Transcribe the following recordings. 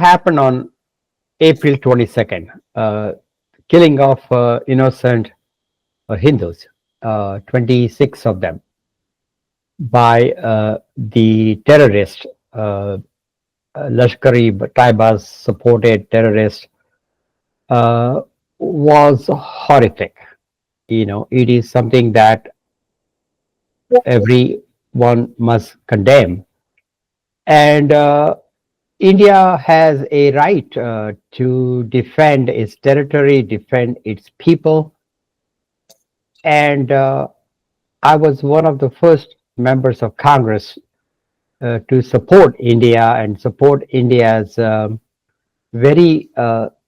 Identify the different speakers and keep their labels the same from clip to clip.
Speaker 1: happened on April 22nd, killing of innocent Hindus, 26 of them, by the terrorist, Lashkar-e-Taiba's supported terrorist, was horrific. It is something that everyone must condemn. And India has a right to defend its territory, defend its people. And I was one of the first members of Congress to support India and support India's very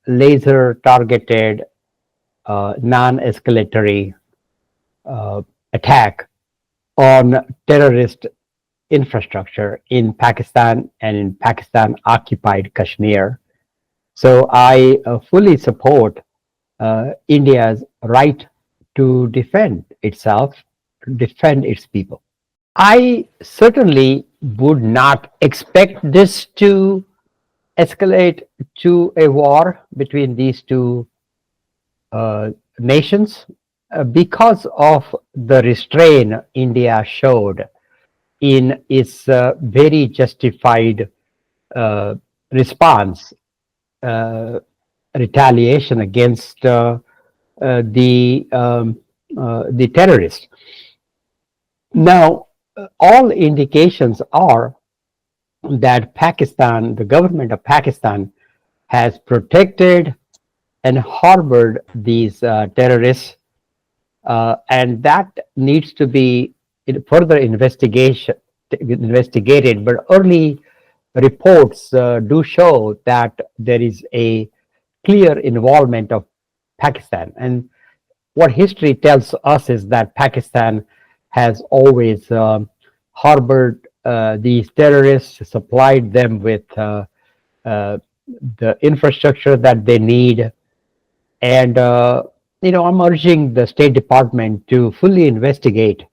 Speaker 1: laser targeted, non-escalatory attack on terrorist infrastructure in Pakistan and in Pakistan occupied Kashmir. So I fully support India's right to defend itself, defend its people. I certainly would not expect this to escalate to a war between these two nations because of the restraint India showed in its very justified response, retaliation against the terrorists. Now, all indications are that Pakistan, the government of Pakistan, has protected and harbored these terrorists, and that needs to be further investigated. But early reports do show that there is a clear involvement of Pakistan. And what history tells us is that Pakistan has always harbored these terrorists, supplied them with the infrastructure that they need. And, I'm urging the State Department to fully investigate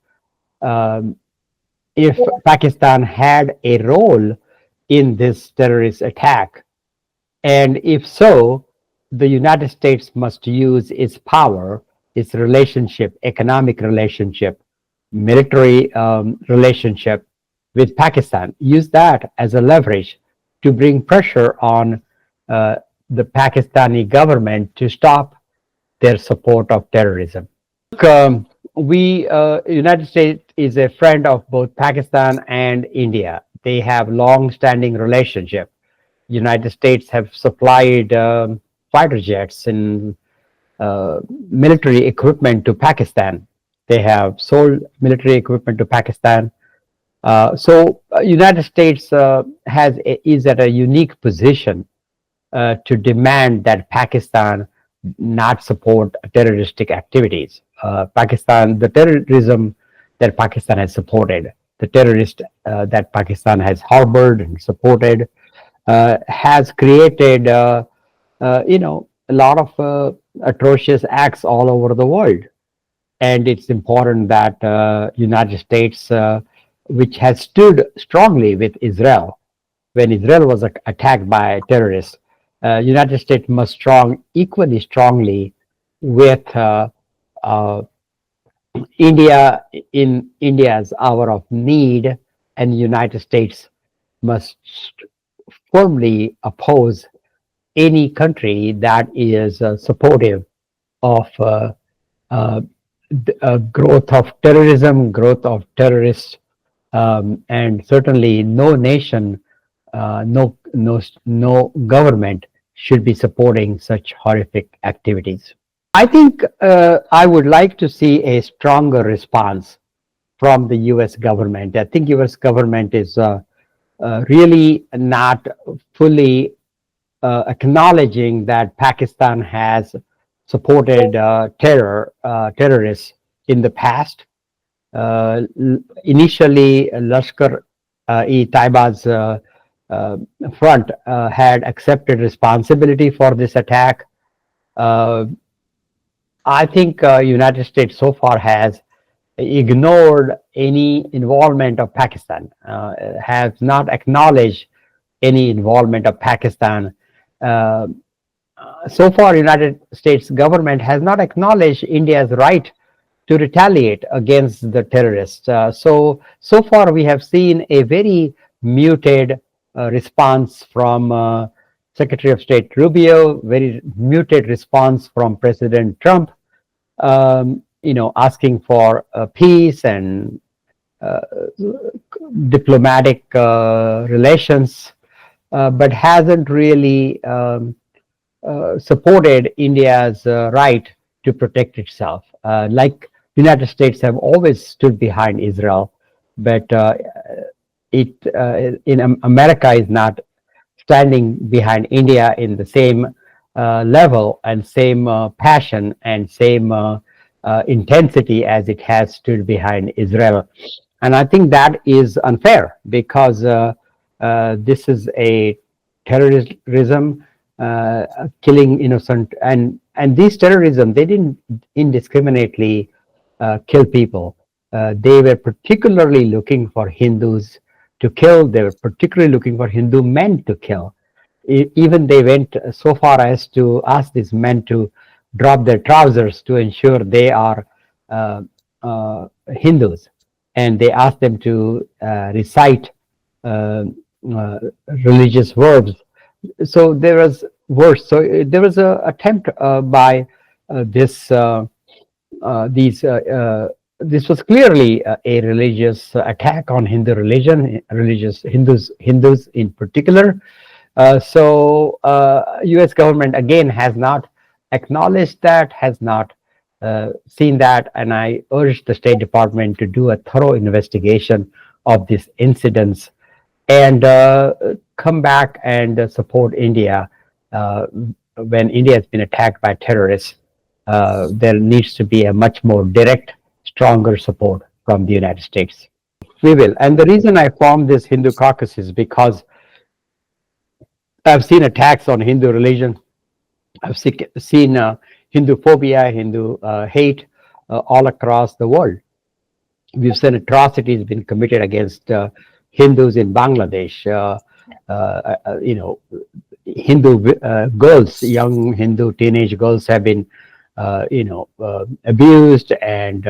Speaker 1: if Pakistan had a role in this terrorist attack. And if so, the United States must use its power, its relationship, economic relationship, military relationship with Pakistan, use that as a leverage to bring pressure on the Pakistani government to stop their support of terrorism. Look, United States is a friend of both Pakistan and India. They have long-standing relationship. United States have supplied fighter jets and military equipment to Pakistan. They have sold military equipment to Pakistan. So United States is at a unique position to demand that Pakistan not support terroristic activities. The terrorism that Pakistan has supported, the terrorist that Pakistan has harbored and supported, has created, a lot of atrocious acts all over the world. And it's important that United States, which has stood strongly with Israel when Israel was attacked by terrorists, United States must equally strongly with India in India's hour of need, and United States must firmly oppose any country that is supportive of growth of terrorism, growth of terrorists, and certainly no nation, no government should be supporting such horrific activities. I think I would like to see a stronger response from the U.S. government. I think U.S. government is really not fully acknowledging that Pakistan has supported terrorists in the past. Initially, Lashkar-e-Taiba's front had accepted responsibility for this attack. I think United States so far has ignored any involvement of Pakistan, has not acknowledged any involvement of Pakistan. So far, United States government has not acknowledged India's right to retaliate against the terrorists. So far we have seen a very muted response from Secretary of State Rubio, very muted response from President Trump, asking for peace and diplomatic relations, but hasn't really supported India's right to protect itself. Like United States have always stood behind Israel, but America is not standing behind India in the same level and same passion and same intensity as it has stood behind Israel. And I think that is unfair because this is a terrorism, killing innocent, and these terrorism, they didn't indiscriminately kill people. They were particularly looking for Hindus to kill. They were particularly looking for Hindu men to kill. Even they went so far as to ask these men to drop their trousers to ensure they are Hindus, and they asked them to recite religious verbs. So there was worse. So there was an attempt by this was clearly a religious attack on Hindu religion, religious Hindus in particular. So U.S. government again has not acknowledged that, has not seen that, and I urge the State Department to do a thorough investigation of these incidents and come back and support India when India has been attacked by terrorists. There needs to be a much more direct, stronger support from the United States. We will. And the reason I formed this Hindu caucus is because I've seen attacks on Hindu religion. I've seen Hinduphobia, Hindu hate all across the world. We've seen atrocities being committed against Hindus in Bangladesh. Hindu girls, young Hindu teenage girls have been, abused and,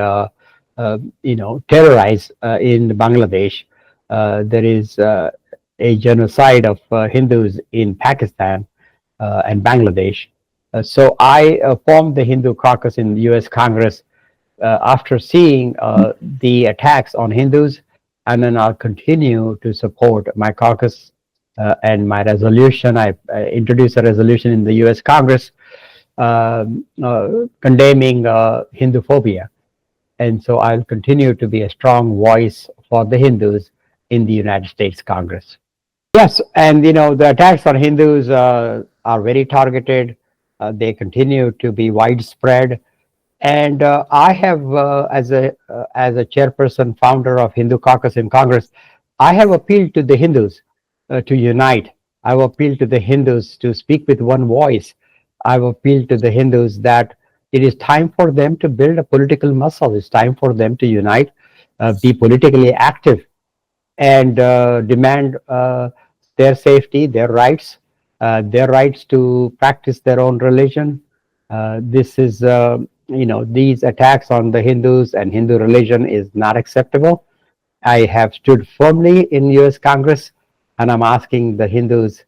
Speaker 1: terrorized in Bangladesh. There is a genocide of Hindus in Pakistan and Bangladesh. So I formed the Hindu caucus in the U.S. Congress after seeing the attacks on Hindus, and then I'll continue to support my caucus and my resolution. I introduced a resolution in the U.S. Congress condemning Hinduphobia. And so I'll continue to be a strong voice for the Hindus in the United States Congress. Yes, and the attacks on Hindus are very targeted. They continue to be widespread. And I have, as a chairperson, founder of Hindu Caucus in Congress, I have appealed to the Hindus to unite. I've appealed to the Hindus to speak with one voice. I've appealed to the Hindus that it is time for them to build a political muscle. It's time for them to unite, be politically active, and demand their safety, their rights to practice their own religion. This is, these attacks on the Hindus and Hindu religion is not acceptable. I have stood firmly in U.S. Congress, and I'm asking the Hindus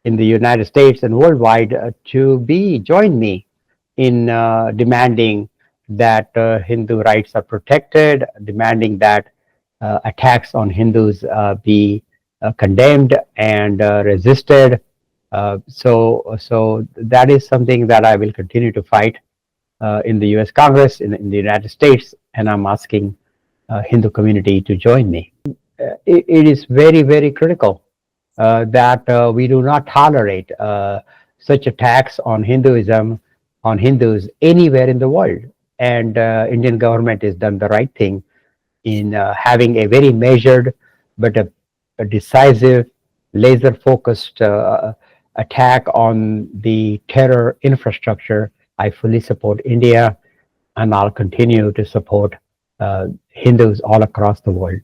Speaker 1: in the United States and worldwide to join me in demanding that Hindu rights are protected, demanding that attacks on Hindus be condemned and resisted. So that is something that I will continue to fight in the U.S. Congress, in the United States, and I'm asking Hindu community to join me. It is very, very critical that we do not tolerate such attacks on Hinduism, on Hindus anywhere in the world. And Indian government has done the right thing in having a very measured but a decisive, laser-focused attack on the terror infrastructure. I fully support India, and I'll continue to support Hindus all across the world.